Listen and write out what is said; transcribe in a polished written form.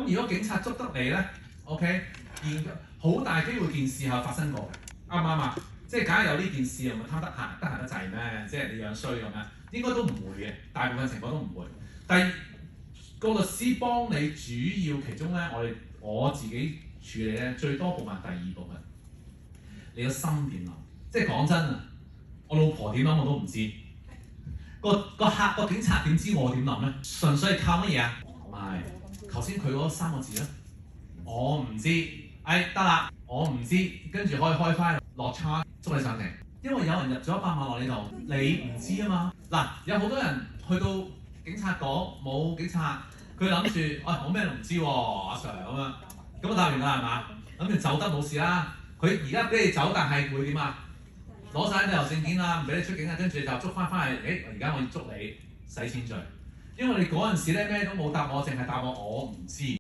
咁如果警察捉得你咧，OK， 好大機會件事係發生過嘅，啱唔啱啊？即係假如有呢件事，又咪貪得閒得滯咩？即係你樣衰咁樣，應該都唔會嘅，大部分情況都唔會。個律師幫你主要其中咧，我自己處理咧最多部分第二部分，你個心點諗？即係講真啊，我老婆點諗我都唔知，個警察點知我點諗咧？純粹係靠乜嘢啊？唔係頭先佢嗰3個字啦，我唔知，得啦，我唔知，跟住可以開翻落差捉你上庭，因為有人入咗100萬落你度，你唔知啊嘛。嗱，有好多人去到警察局冇警察，佢諗住，我咩都唔知喎，阿 Sir 咁樣，咁啊答完啦係嘛？諗住走得冇事啦。佢而家俾你走，但係會點啊？攞晒旅遊證件啦，唔俾你出境啊，跟住就捉翻去，而家我要捉你洗錢罪，因為你嗰陣時咧咩都冇答我，淨係答我唔知。